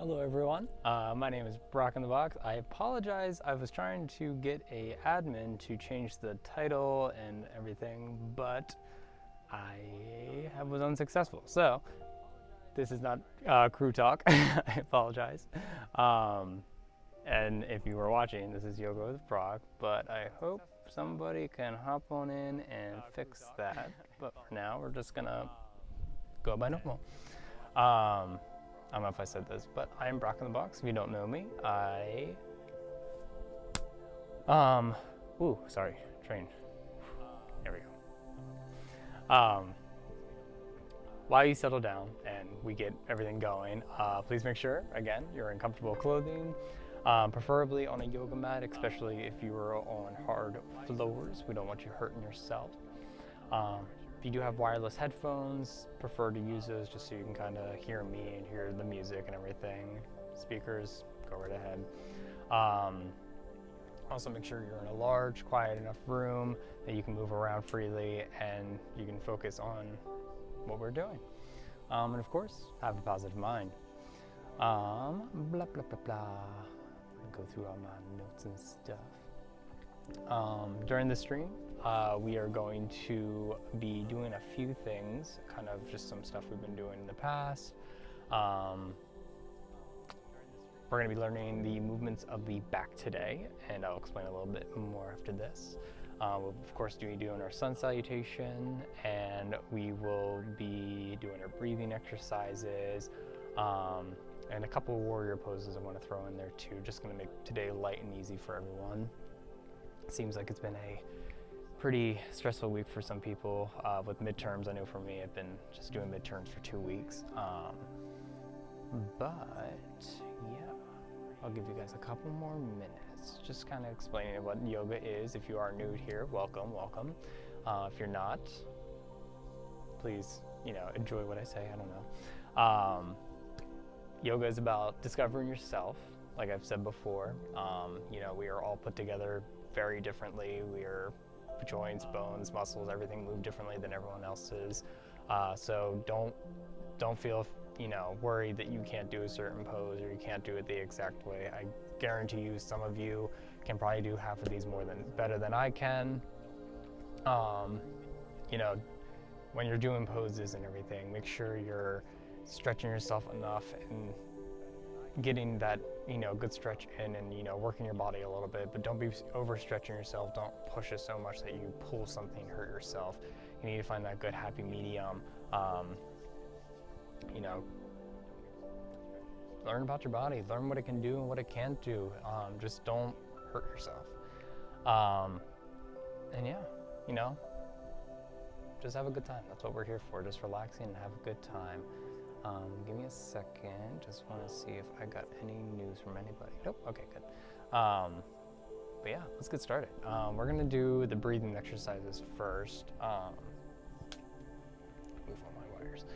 Hello everyone, my name is Brock in the Box. I apologize, I was trying to get a admin to change the title and everything, but I was unsuccessful. So, this is not crew talk, I apologize. And if you were watching, this is Yoga with Brock, but I hope somebody can hop on in and fix that. But for now, we're just gonna go by normal. I don't know if I said this, but I am Brock in the Box. If you don't know me, ooh, sorry, train. There we go. While you settle down and we get everything going, please make sure, again, you're in comfortable clothing, preferably on a yoga mat, especially if you are on hard floors. We don't want you hurting yourself. If you do have wireless headphones, prefer to use those just so you can kind of hear me and hear the music and everything. Speakers, go right ahead. Also make sure you're in a large, quiet enough room that you can move around freely and you can focus on what we're doing. And of course, have a positive mind. Blah, blah, blah, blah. I'm gonna go through all my notes and stuff. During the stream, we are going to be doing a few things, kind of just some stuff we've been doing in the past. We're going to be learning the movements of the back today, and I'll explain a little bit more after this. We'll of course be doing our sun salutation, and we will be doing our breathing exercises, and a couple of warrior poses I want to throw in there too, just going to make today light and easy for everyone. It seems like it's been a pretty stressful week for some people with midterms. I know for me, I've been just doing midterms for 2 weeks. But yeah, I'll give you guys a couple more minutes, just kind of explaining what yoga is. If you are new here, welcome, welcome. If you're not, please, enjoy what I say. I don't know. Yoga is about discovering yourself, like I've said before. We are all put together very differently. We are joints, bones, muscles, everything move differently than everyone else's. So don't feel worried that you can't do a certain pose or you can't do it the exact way. I guarantee you some of you can probably do half of these better than I can. When you're doing poses and everything, make sure you're stretching yourself enough and getting that good stretch in and working your body a little bit, but don't be overstretching yourself. Don't push it so much that you pull something, hurt yourself. You need to find that good happy medium. Learn about your body, learn what it can do and what it can't do. Just don't hurt yourself. And yeah, just have a good time. That's what we're here for, just relaxing and have a good time. Give me a second, just want to see if I got any news from anybody. Nope, okay, good. But yeah, let's get started. We're gonna do the breathing exercises first. Move all my wires.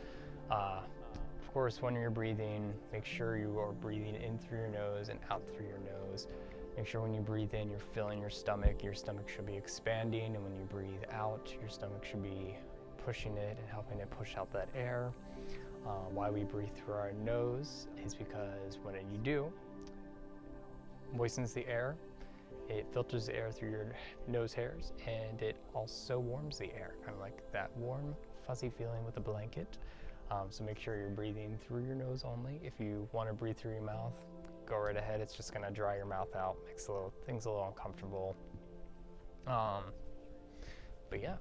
Of course, when you're breathing, make sure you are breathing in through your nose and out through your nose. Make sure when you breathe in, you're filling your stomach. Your stomach should be expanding, and when you breathe out, your stomach should be pushing it and helping it push out that air. Why we breathe through our nose is because when you do, moistens the air, it filters the air through your nose hairs, and it also warms the air, kind of like that warm, fuzzy feeling with a blanket. So make sure you're breathing through your nose only. If you want to breathe through your mouth, go right ahead. It's just going to dry your mouth out, makes things a little uncomfortable. But yeah,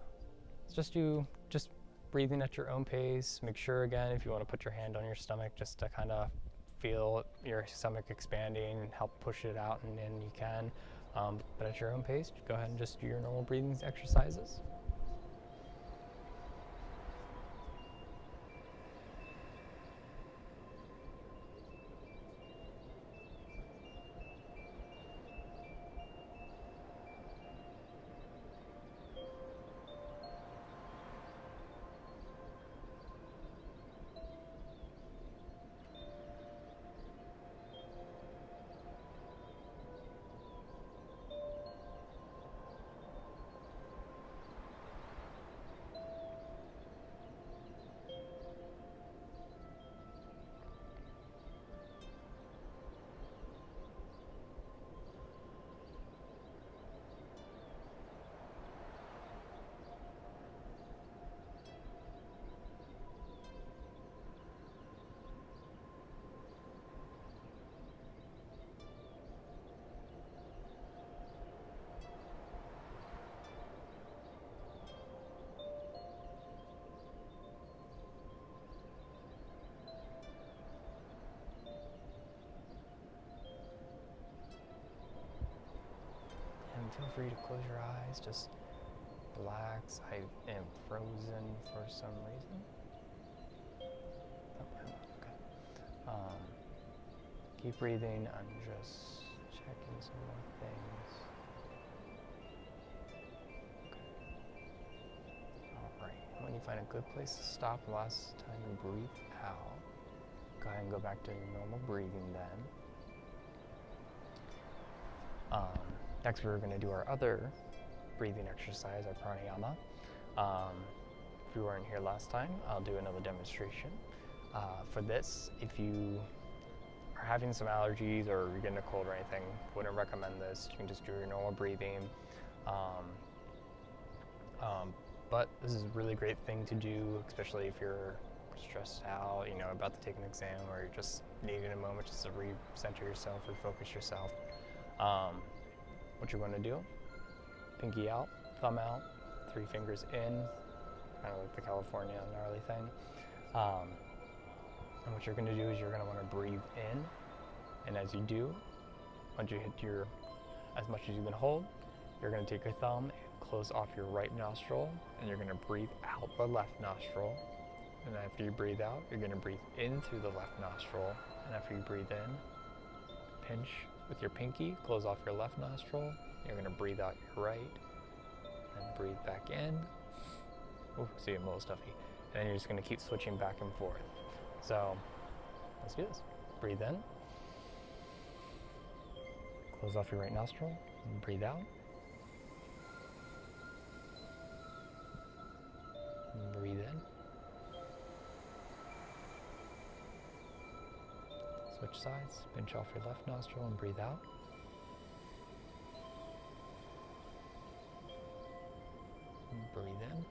it's just breathing at your own pace. Make sure, again, if you want to put your hand on your stomach just to kind of feel your stomach expanding and help push it out, and then you can. But at your own pace, go ahead and just do your normal breathing exercises. free to close your eyes, just relax. I am frozen for some reason. Oh, okay. Keep breathing. I'm just checking some more things. Okay. Alright, when you find a good place to stop, last time you breathe out, go ahead and go back to your normal breathing then. Next we're going to do our other breathing exercise, our pranayama. If you weren't here last time, I'll do another demonstration. For this, if you are having some allergies or you're getting a cold or anything, wouldn't recommend this. You can just do your normal breathing. But this is a really great thing to do, especially if you're stressed out, you know, about to take an exam, or you're just needing a moment just to recenter yourself, refocus yourself. What you're going to do, pinky out, thumb out, 3 fingers in, kind of like the California gnarly thing. And what you're going to do is you're going to want to breathe in, and as you do, once you hit as much as you can hold, you're going to take your thumb and close off your right nostril, and you're going to breathe out the left nostril. And after you breathe out, you're going to breathe in through the left nostril, and after you breathe in, pinch with your pinky, close off your left nostril, you're going to breathe out your right, and breathe back in. Ooh, see, I'm a little stuffy. And then you're just going to keep switching back and forth. So, let's do this. Breathe in. Close off your right nostril, and breathe out. And breathe in. Switch sides, pinch off your left nostril and breathe out. And breathe in.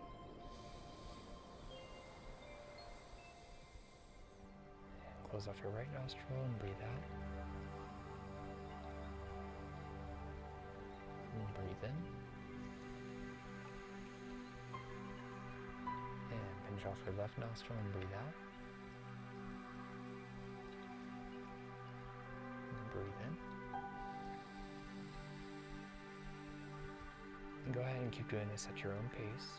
And close off your right nostril and breathe out. And breathe in. And pinch off your left nostril and breathe out. Breathe in. And go ahead and keep doing this at your own pace.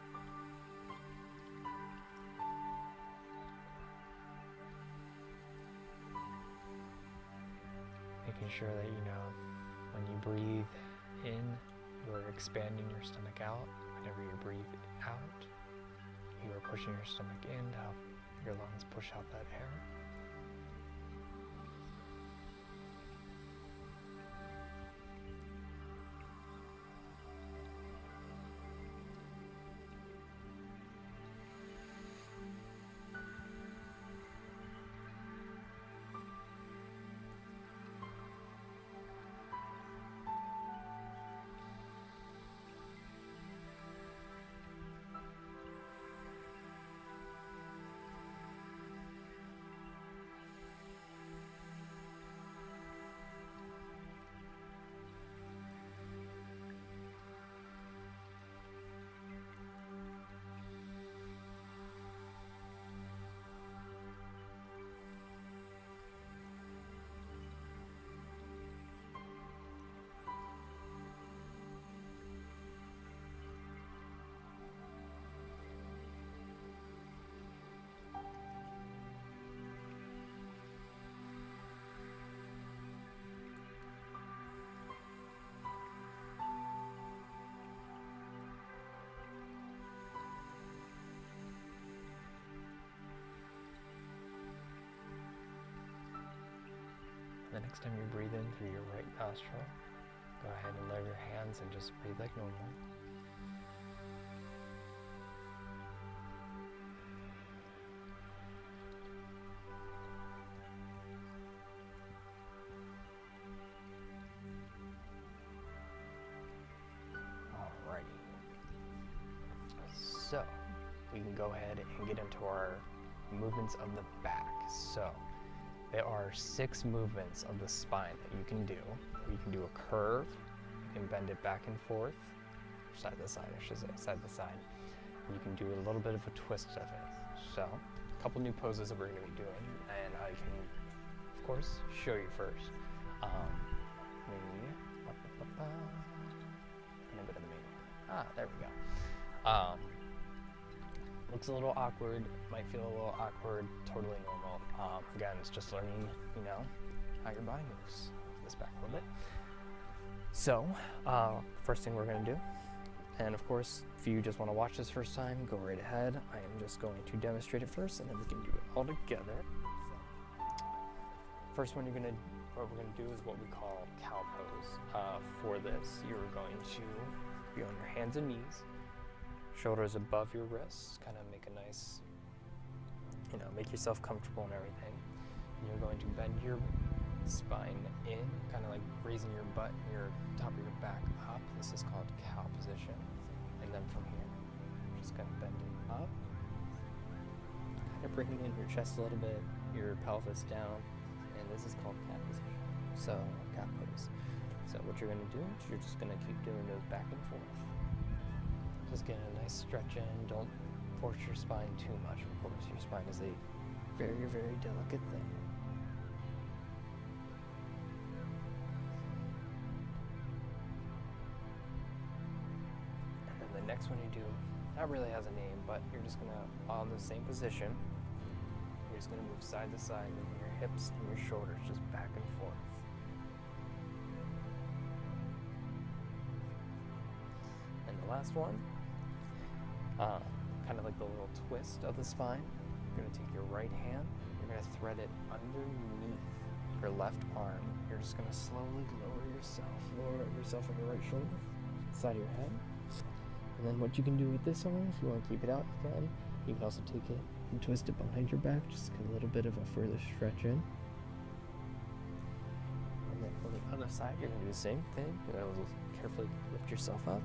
Making sure that you know when you breathe in, you're expanding your stomach out. Whenever you breathe out, you are pushing your stomach in to help your lungs push out that air. The next time you breathe in through your right nostril, go ahead and lower your hands and just breathe like normal. Alrighty. So, we can go ahead and get into our movements of the back. So, there are 6 movements of the spine that you can do. You can do a curve, you can bend it back and forth, side to side, I should say, side to side. You can do a little bit of a twist of it. So, a couple new poses that we're going to be doing, and I can, of course, show you first. I'm going There we go. Looks a little awkward, might feel a little awkward, totally normal. Again, it's just learning, how your body moves. This back a little bit. So, first thing we're going to do, and of course, if you just want to watch this first time, go right ahead. I am just going to demonstrate it first, and then we can do it all together. First one what we're going to do is what we call cow pose. For this, you're going to be on your hands and knees, shoulders above your wrists, kind of make a nice, make yourself comfortable and everything. And you're going to bend your spine in, kind of like raising your butt and your top of your back up. This is called cow position. And then from here, you're just going to bend it up, kind of bringing in your chest a little bit, your pelvis down, and this is called cat position. So, cat pose. So what you're going to do is you're just going to keep doing those back and forth. Just get a nice stretch in. Don't force your spine too much. Of course, your spine is a very, very delicate thing. And then the next one you do, that really has a name, but you're just going to, on the same position, you're just going to move side to side, moving your hips and your shoulders just back and forth. And the last one, kind of like the little twist of the spine. You're going to take your right hand, you're going to thread it underneath your left arm. You're just going to slowly lower yourself on your right shoulder, side of your head. And then what you can do with this arm, if you want to keep it out, you can. You can also take it and twist it behind your back, just get a little bit of a further stretch in. And then for the other side, you're going to do the same thing. You're going to carefully lift yourself up.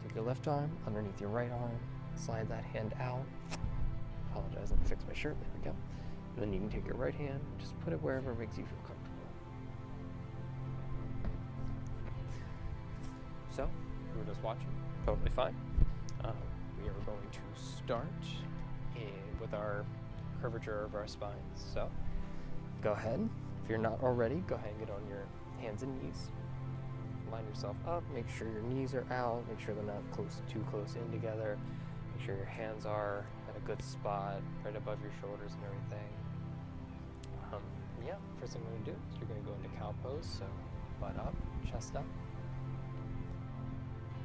Take your left arm underneath your right arm, slide that hand out. Apologize, let me fix my shirt. There we go. And then you can take your right hand, just put it wherever makes you feel comfortable. So, you were just watching, totally fine. We are going to start with our curvature of our spine. So, go ahead. If you're not already, go ahead and get on your hands and knees. Line yourself up, make sure your knees are out, make sure they're not too close in together, make sure your hands are at a good spot, right above your shoulders and everything. First thing I'm going to do is you're going to go into cow pose, so butt up, chest up,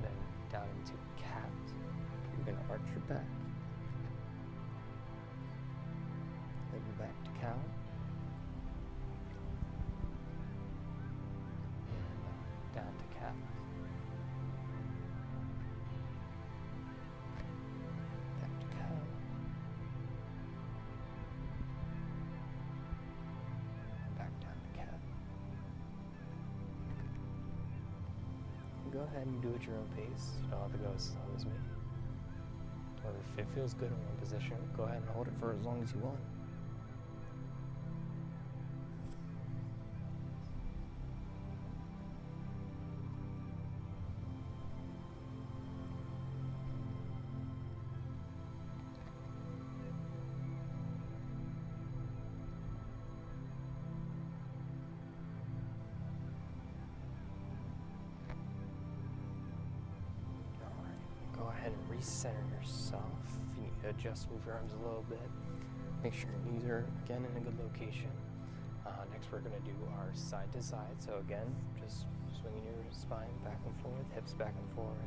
then down into cat. You're going to arch your back, then back to cow. Down to cat. Back to cow. And back down to cat. Go ahead and do it at your own pace. You don't have to go as slow as me. Or if it feels good in one position, go ahead and hold it for as long as you want. Recenter yourself. If you need to adjust, move your arms a little bit. Make sure your knees are again in a good location. Next we're going to do our side to side. So again, just swinging your spine back and forth, hips back and forth.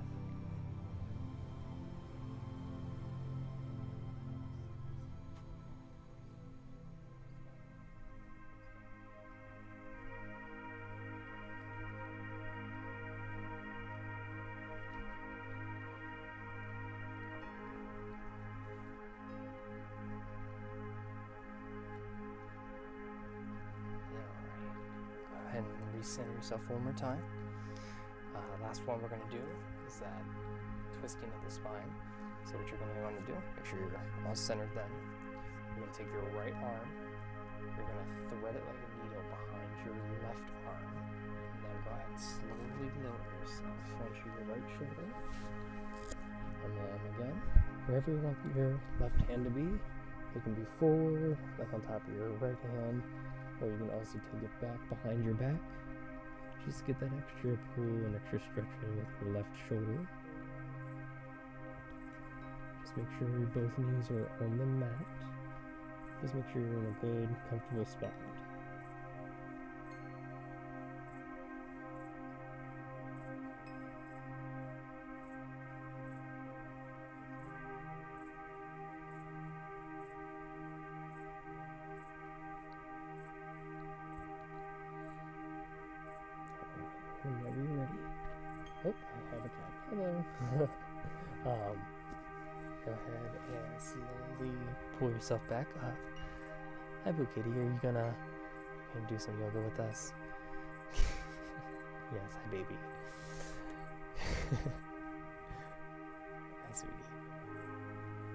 Center yourself one more time. Last one we're going to do is that twisting of the spine. So what you're going to want to do, make sure you're all centered then. You're going to take your right arm, you're going to thread it like a needle behind your left arm, and then go ahead and slowly lower yourself onto your right shoulder. And then again, wherever you want your left hand to be, it can be forward, like on top of your right hand, or you can also take it back behind your back. Just get that extra pull and extra stretch in with your left shoulder. Just make sure your both knees are on the mat. Just make sure you're in a good, comfortable spot. Whenever you're ready. Oh, I have a cat. Hello. Go ahead and slowly pull yourself back up. Hi, Boo Kitty. Are you gonna do some yoga with us? Yes, hi, baby. Hi, sweetie.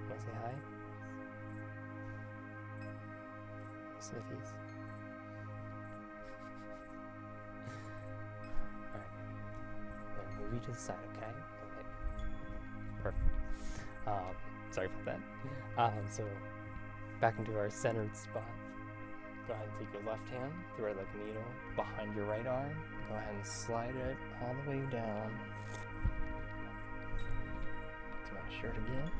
Wanna say hi? Sniffies. Alright. Move you to the side, okay? Okay. Perfect. Sorry about that. So back into our centered spot. Go ahead and take your left hand, thread like a needle behind your right arm. Go ahead and slide it all the way down to my shirt again.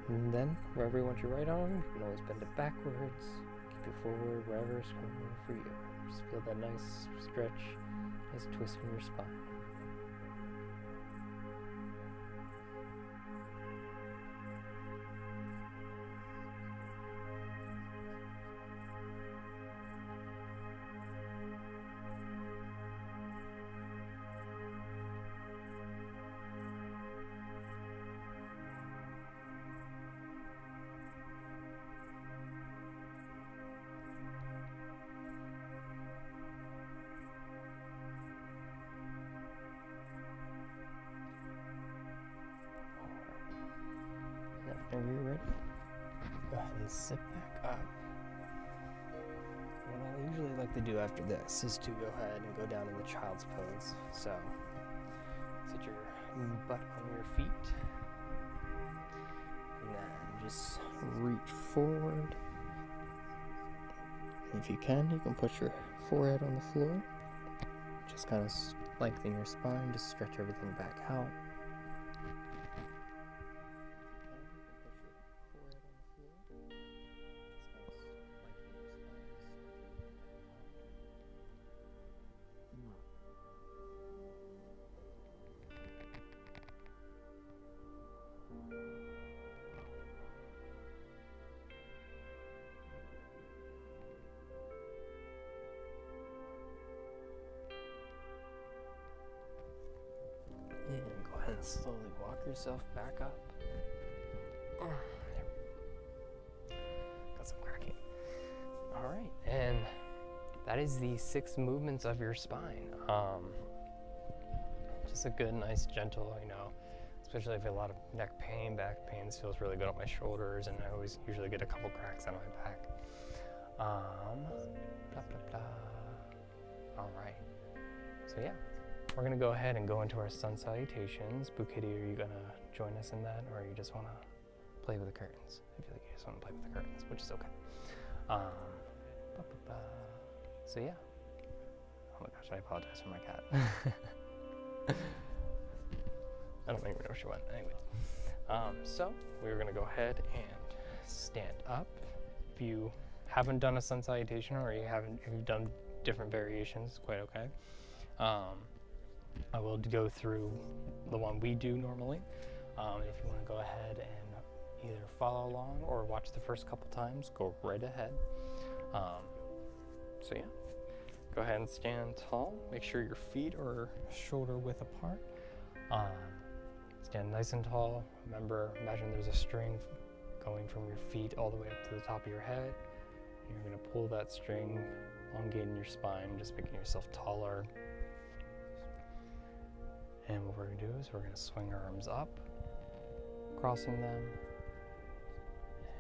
And then wherever you want your right arm, you can always bend it backwards, keep it forward, wherever's comfortable for you. Just feel that nice stretch, nice twist in your spine. Whenever you're ready, go ahead and sit back up. What I usually like to do after this is to go ahead and go down in the child's pose. So, sit your butt on your feet, and then just reach forward. If you can put your forehead on the floor. Just kind of lengthen your spine, just stretch everything back out. And go ahead and slowly walk yourself back up. Got some cracking. All right, and that is the 6 movements of your spine. Just a good, nice, gentle, especially if you have a lot of neck pain, back pain. This feels really good on my shoulders, and I always usually get a couple cracks on my back. Blah, blah, blah. All right, so yeah. We're gonna go ahead and go into our sun salutations. Boo Kitty, are you gonna join us in that, or you just wanna play with the curtains? I feel like you just wanna play with the curtains, which is okay. So yeah. Oh my gosh, I apologize for my cat. I don't even know where she went. Anyways, so we're gonna go ahead and stand up. If you haven't done a sun salutation, or if you've done different variations, quite okay. I will go through the one we do normally. If you want to go ahead and either follow along or watch the first couple times, go right ahead. So yeah, go ahead and stand tall. Make sure your feet are shoulder width apart. Stand nice and tall. Remember, imagine there's a string going from your feet all the way up to the top of your head. You're going to pull that string, elongating your spine, just making yourself taller. And what we're going to do is we're going to swing our arms up, crossing them,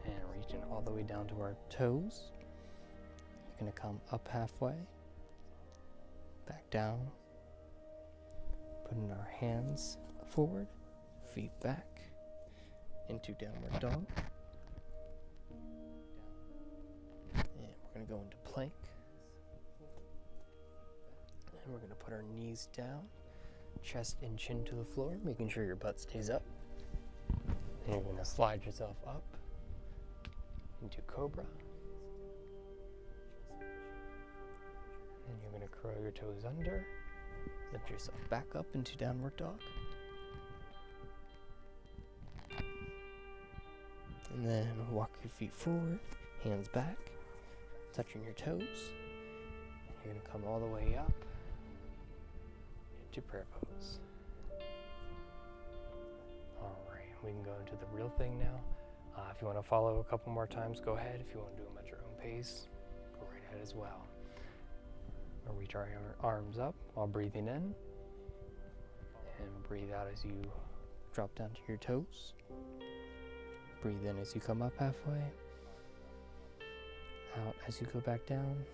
and reaching all the way down to our toes. You're going to come up halfway, back down, putting our hands forward, feet back, into downward dog. And we're going to go into plank. And we're going to put our knees down. Chest and chin to the floor, making sure your butt stays up. And you're going to slide yourself up into Cobra. And you're going to curl your toes under. Lift yourself back up into Downward Dog. And then walk your feet forward, hands back, touching your toes. And you're going to come all the way up into prayer pose. Alright, we can go into the real thing now. If you want to follow a couple more times, go ahead. If you want to do them at your own pace, go right ahead as well. We'll reach our arms up while breathing in. And breathe out as you drop down to your toes. Breathe in as you come up halfway. Out as you go back down.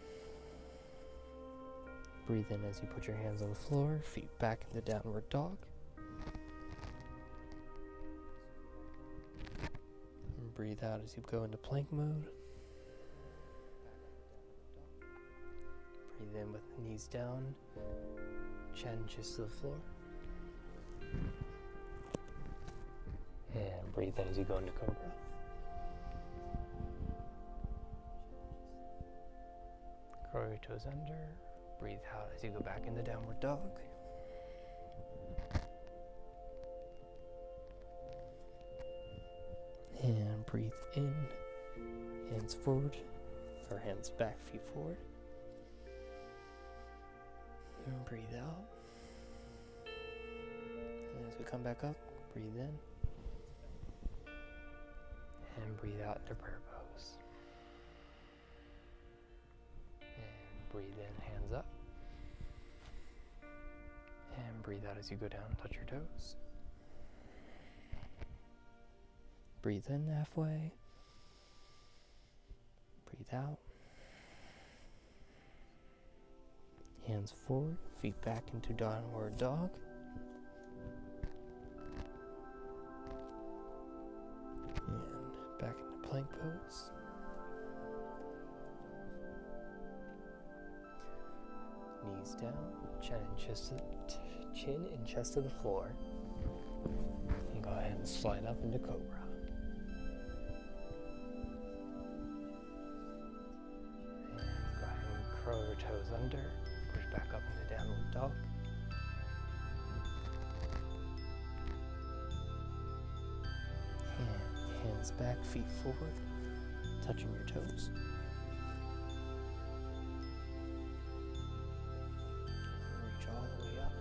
Breathe in as you put your hands on the floor, feet back into Downward Dog. And breathe out as you go into plank mode. Breathe in with the knees down, chin just to the floor. And breathe in as you go into Cobra. Curl your toes under. Breathe out as you go back into Downward Dog. And breathe in, hands forward, or hands back, feet forward. And breathe out. And as we come back up, breathe in. And breathe out into prayer pose. And breathe in, hands up. And breathe out as you go down, touch your toes. Breathe in halfway. Breathe out. Hands forward, feet back into Downward Dog. And back into plank pose. Knees down, chin and chest to the floor. And go ahead and slide up into Cobra. And go ahead and curl your toes under. Push back up into Downward Dog. And hands back, feet forward, touching your toes. Reach all the way up,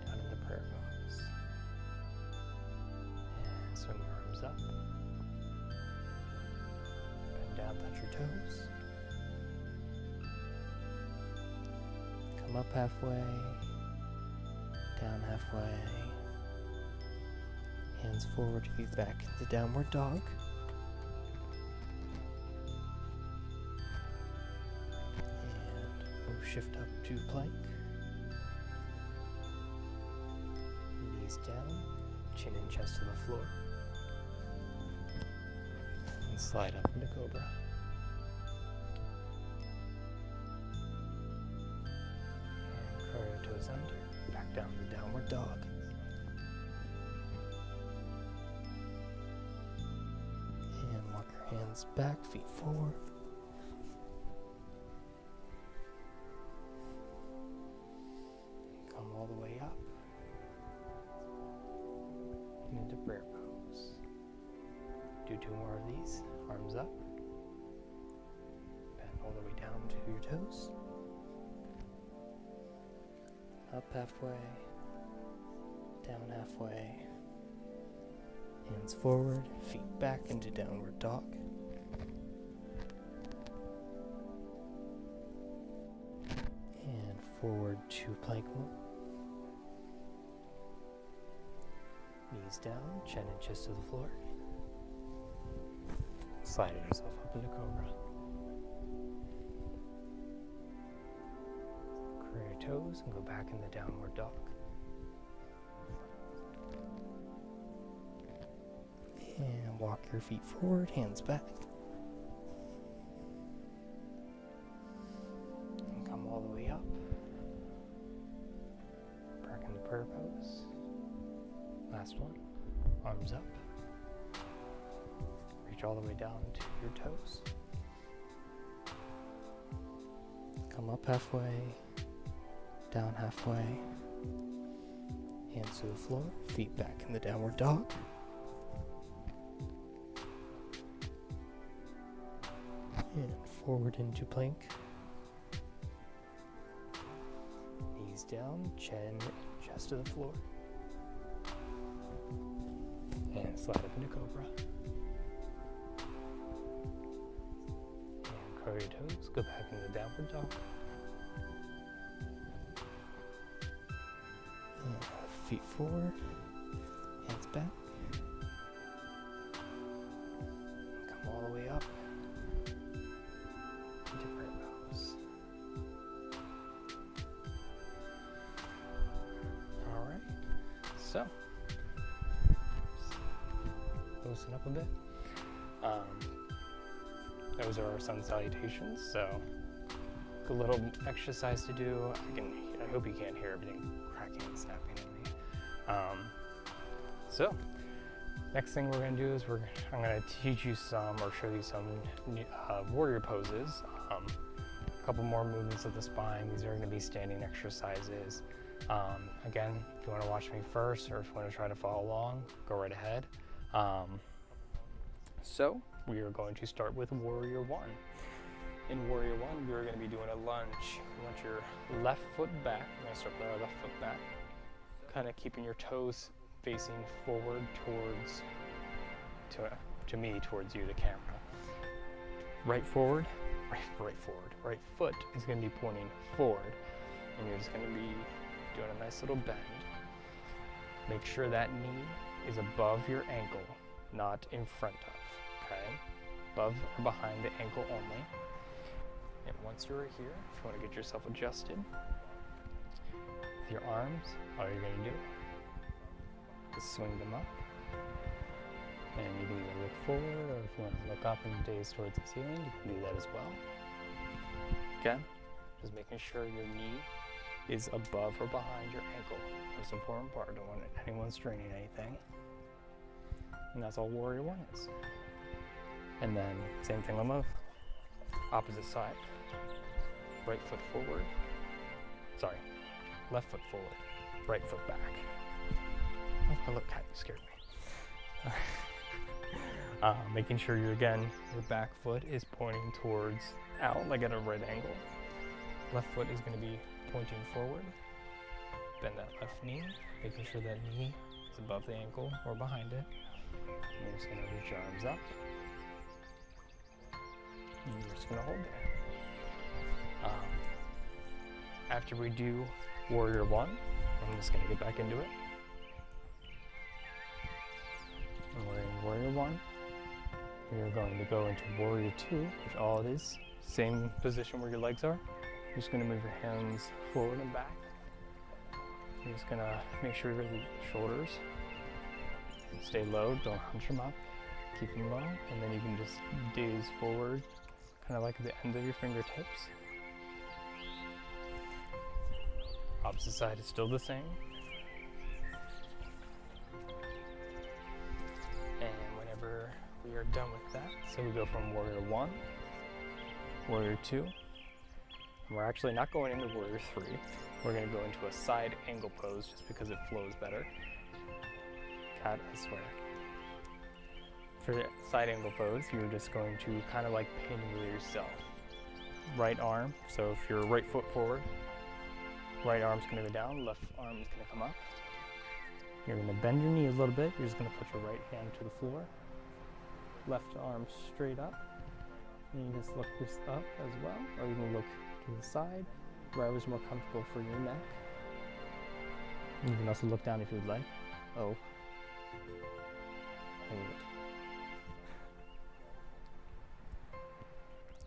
down into prayer pose. And swing your arms up. Bend down, touch your toes. Come up halfway, down halfway, hands forward, feet back into Downward Dog. And we'll shift up to plank. Knees down, chin and chest to the floor. And slide up into Cobra. Curl your toes under, back down to Downward Dog. And walk your hands back, feet forward. Come all the way up into prayer pose. Do 2 more of these, arms up. Bend all the way down to your toes. Up halfway, down halfway, hands forward, feet back into Downward Dog. And forward to plank mode. Knees down, chin and chest to the floor. Slide yourself up into Cobra. Toes and go back in the Downward Dog. And walk your feet forward, hands back. And come all the way up. Back into prayer pose. Last one. Arms up. Reach all the way down to your toes. Come up halfway, down halfway. Hands to the floor, feet back in the downward dog. And forward into plank. Knees down, chin, chest to the floor. And slide up into cobra. And curl your toes, go back into downward dog. And feet forward, hands back. Come all the way up. Different pose. Alright, so loosen up a bit. Those are our sun salutations, so a little exercise to do. I hope you can't hear everything cracking and snapping at me. So next thing we're going to do is I'm going to teach you some or show you some warrior poses. A couple more movements of the spine. These are going to be standing exercises. Again, if you want to watch me first or if you want to try to follow along, go right ahead. So we are going to start with Warrior 1. In Warrior 1, we're going to be doing a lunge. You want your left foot back. We're going to start with our left foot back, kind of keeping your toes facing forward towards, towards you, the camera. Right forward, right forward. Right foot is going to be pointing forward, and you're just going to be doing a nice little bend. Make sure that knee is above your ankle, not in front of, okay? Above or behind the ankle only. And once you're here, if you want to get yourself adjusted, with your arms, all you're going to do is swing them up. And you can either look forward, or if you want to look up and gaze towards the ceiling, you can do that as well. Again, just making sure your knee is above or behind your ankle. Most important part, don't want anyone straining anything. And that's all Warrior 1 is. And then same thing on the opposite side. Right foot forward. Sorry, left foot forward. Right foot back. Oh, look, cat, you scared me. Making sure your back foot is pointing towards out, like at a right angle. Left foot is going to be pointing forward. Bend that left knee, making sure that knee is above the ankle or behind it. And you're just going to reach your arms up. And you're just going to hold there. After we do Warrior 1, I'm just going to get back into it. And we're in Warrior 1. We are going to go into Warrior 2, which all it is, same position where your legs are. You're just going to move your hands forward and back. You're just going to make sure your shoulders stay low, don't hunch them up, keep them low, and then you can just gaze forward, kind of like at the end of your fingertips. Opposite side is still the same. And whenever we are done with that, so we go from Warrior 1, Warrior 2, and we're actually not going into Warrior 3. We're going to go into a side angle pose just because it flows better. God, I swear. For the side angle pose, you're just going to kind of like pinwheel yourself. Right arm, so if you're right foot forward, right arm's going to go down, left arm is going to come up. You're going to bend your knee a little bit. You're just going to put your right hand to the floor. Left arm straight up. And you just look this up as well, or you can look to the side, wherever's more comfortable for your neck. And you can also look down if you'd like. Oh. Hold it.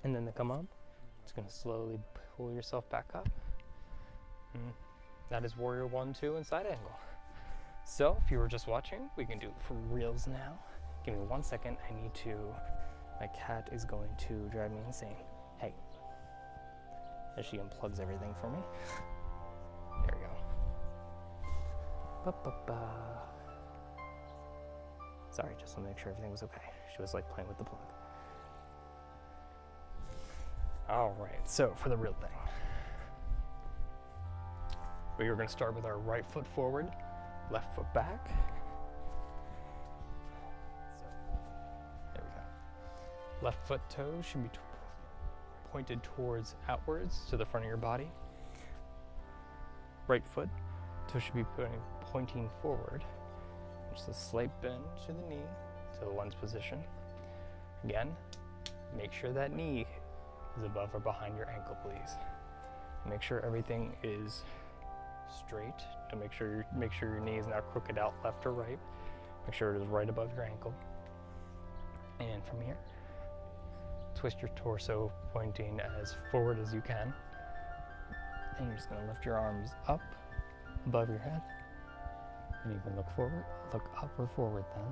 And then to come up, just going to slowly pull yourself back up. And that is Warrior 1, 2, and side angle. So if you were just watching, we can do it for reals now. Give me 1 second. I need to, my cat is going to drive me insane. Hey. As she unplugs everything for me. There we go. Ba-ba-ba. Sorry, just want to make sure everything was okay. She was like playing with the plug. All right, so for the real thing. We are going to start with our right foot forward, left foot back. There we go. Left foot toes should be pointed towards outwards to the front of your body. Right foot toes should be pointing forward. Just a slight bend to the knee, to the lunge position. Again, make sure that knee is above or behind your ankle, please. Make sure everything is straight. To make sure your knee is not crooked out left or right. Make sure it is right above your ankle. And from here, twist your torso pointing as forward as you can. And you're just going to lift your arms up above your head. And you can look forward, look up or forward then.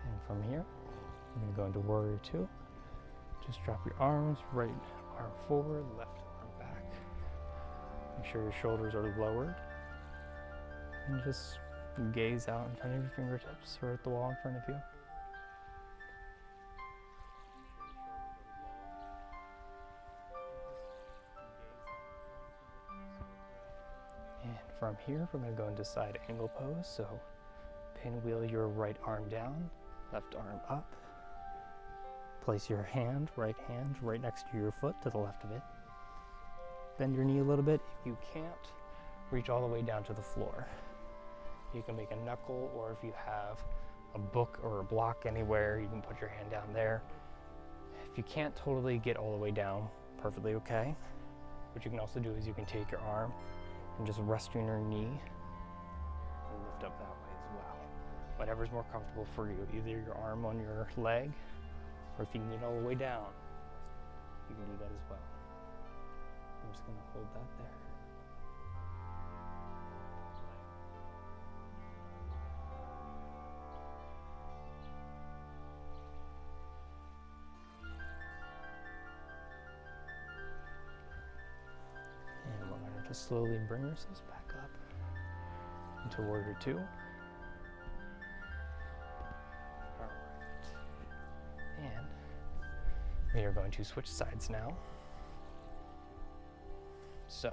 And from here, we're going to go into Warrior Two. Just drop your arms, right arm forward, left arm back. Make sure your shoulders are lowered. And just gaze out in front of your fingertips or at the wall in front of you. And from here, we're going to go into side angle pose. So pinwheel your right arm down, left arm up. Place your right hand right next to your foot to the left of it. Bend your knee a little bit. If you can't, reach all the way down to the floor. You can make a knuckle, or if you have a book or a block anywhere, you can put your hand down there. If you can't totally get all the way down, perfectly okay. What you can also do is you can take your arm and just rest on your knee and lift up that way as well. Whatever's more comfortable for you, either your arm on your leg, or if you can get all the way down, you can do that as well. I'm just going to hold that there. And we're going to just slowly bring ourselves back up into Warrior Two. We are going to switch sides now. So,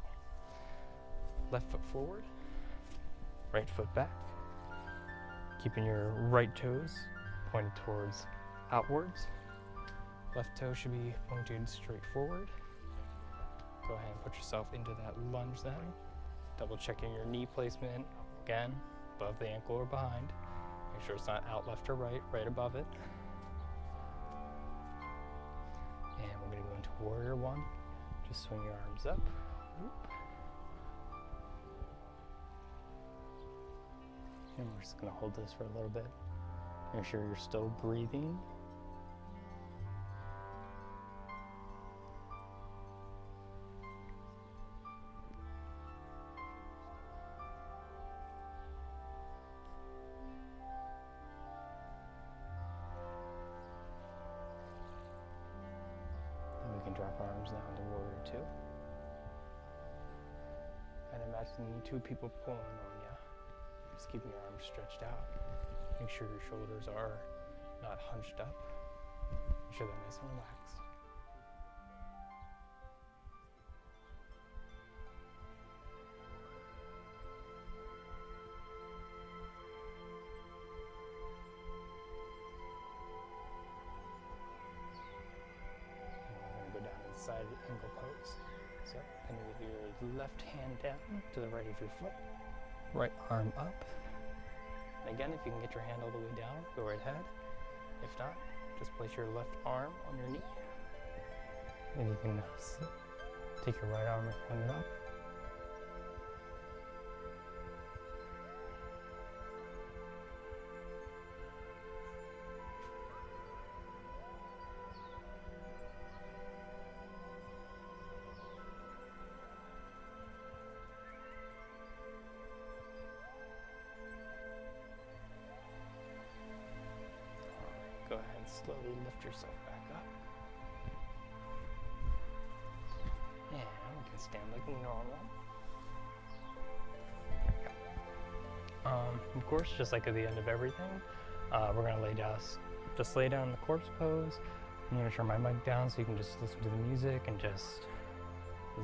left foot forward, right foot back, keeping your right toes pointed towards outwards. Left toe should be pointed straight forward. Go ahead and put yourself into that lunge then. Double checking your knee placement, again, above the ankle or behind. Make sure it's not out left or right, right above it. And we're going to go into Warrior One. Just swing your arms up. Whoop. And we're just going to hold this for a little bit. Make sure you're still breathing. Drop our arms down to Warrior Two. And imagine two people pulling on you. Just keeping your arms stretched out. Make sure your shoulders are not hunched up. Make sure they're nice and relaxed. Side angle pose. So, and with your left hand down to the right of your foot, right arm up. And again, if you can get your hand all the way down, go right ahead. If not, just place your left arm on your knee. And you can take your right arm and point it up. Go ahead and slowly lift yourself back up. stand like normal. Of course, just like at the end of everything, we're gonna lay down in the corpse pose. I'm gonna turn my mic down so you can just listen to the music and just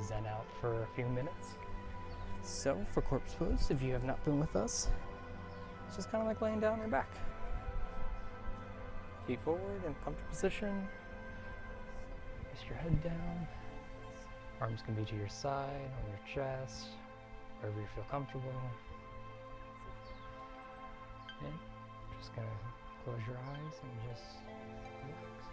zen out for a few minutes. So for corpse pose, if you have not been with us, it's just kind of like laying down on your back. Feet forward in comfortable position. Rest your head down. Arms can be to your side, on your chest, wherever you feel comfortable. And just gonna close your eyes and just relax.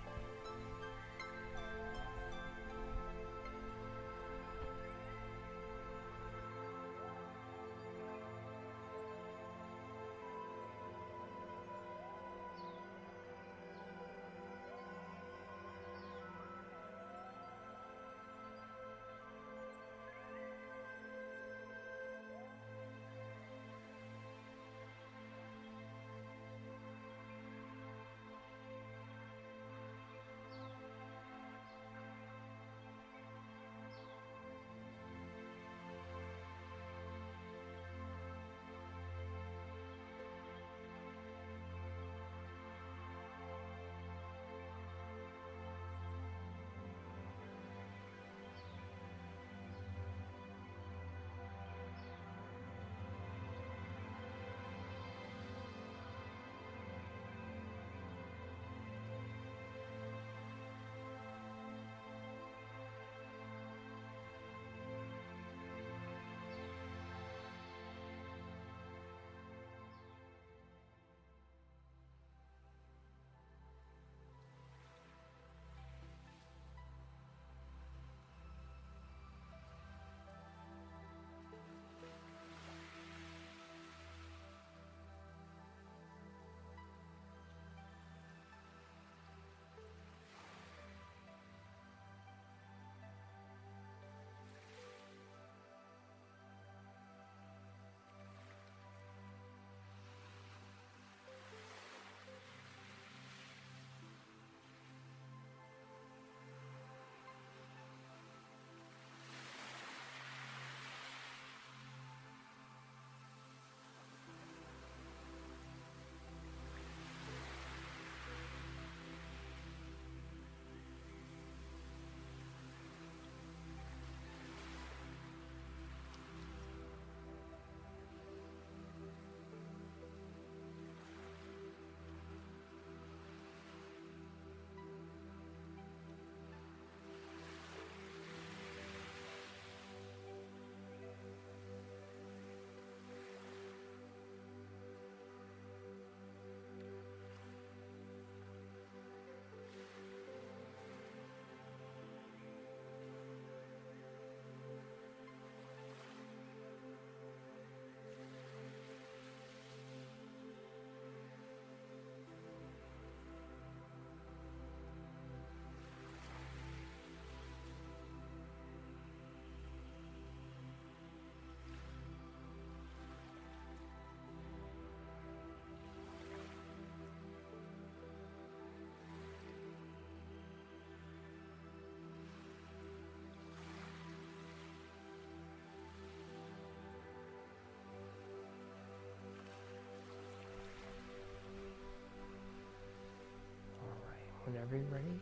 Whenever you're ready,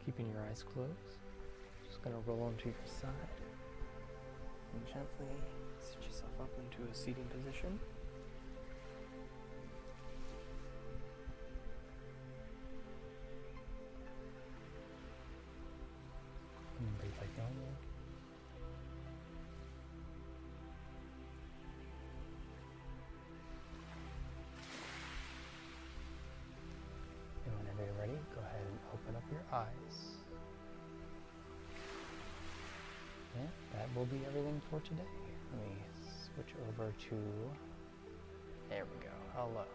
keeping your eyes closed, just gonna roll onto your side and gently sit yourself up into a seating position. And breathe like normal. Go ahead and open up your eyes. And that will be everything for today. Let me switch over to, there we go, hello.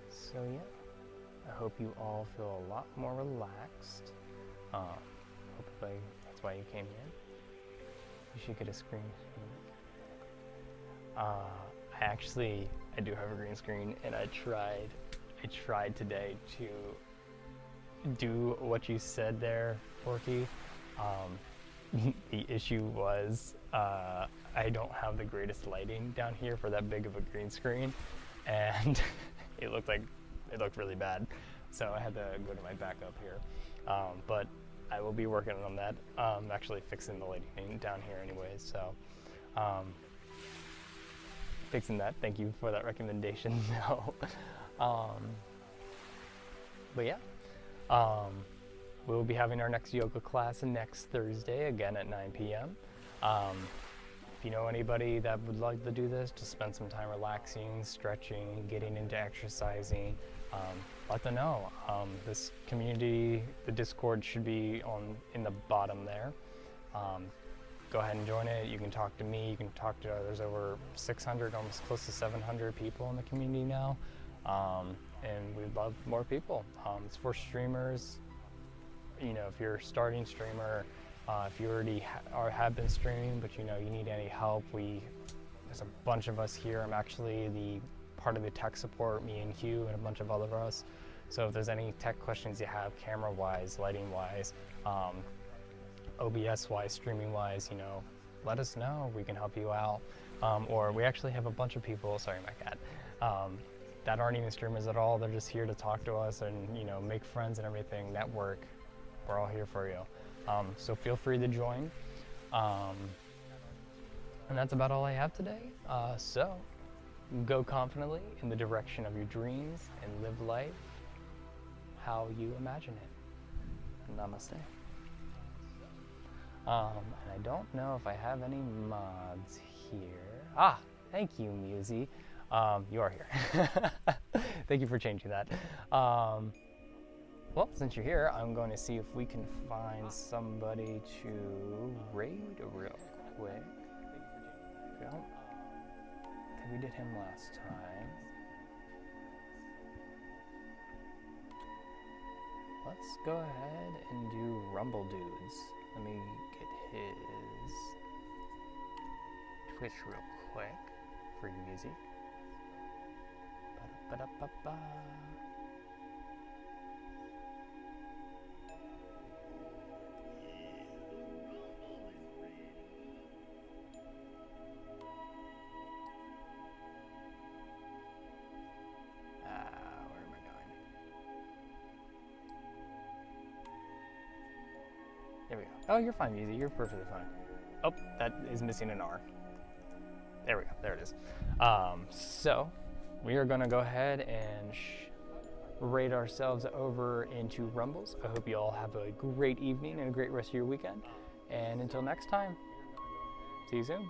So yeah, I hope you all feel a lot more relaxed. Hopefully that's why you came in. You should get a screen. I do have a green screen, and I tried today to do what you said there, Forky, The issue was I don't have the greatest lighting down here for that big of a green screen, and it looked really bad. So I had to go to my backup here. But I will be working on that. Actually fixing the lighting down here anyways. So fixing that. Thank you for that recommendation. No. But yeah. We'll be having our next yoga class next Thursday, again at 9 p.m. If you know anybody that would like to do this, to spend some time relaxing, stretching, getting into exercising, let them know. This community, the Discord should be in the bottom there. Go ahead and join it. You can talk to me, you can talk to there's over 600, almost close to 700 people in the community now. And we'd love more people. It's for streamers. You know, if you're a starting streamer, if you already have been streaming, but you know you need any help, there's a bunch of us here. I'm actually the part of the tech support, me and Hugh and a bunch of other us. So if there's any tech questions you have, camera-wise, lighting-wise, OBS-wise, streaming-wise, you know, let us know. We can help you out. Or we actually have a bunch of people, sorry my cat, that aren't even streamers at all. They're just here to talk to us and, you know, make friends and everything, network. We're all here for you. So feel free to join. And that's about all I have today. So go confidently in the direction of your dreams and live life how you imagine it. Namaste. And I don't know if I have any mods here. Ah, thank you, Musi. You are here. Thank you for changing that. Well, since you're here, I'm going to see if we can find somebody to raid real quick. Go. I think we did him last time. Let's go ahead and do Rumble Dudes. Let me get his Twitch real quick for you, Musi. Ba-da-ba-da-ba-ba. Where am I going? There we go. Oh, you're fine, Musi. You're perfectly fine. Oh, that is missing an R. There we go. There it is. So we are going to go ahead and raid ourselves over into Rumbles. I hope you all have a great evening and a great rest of your weekend. And until next time, see you soon.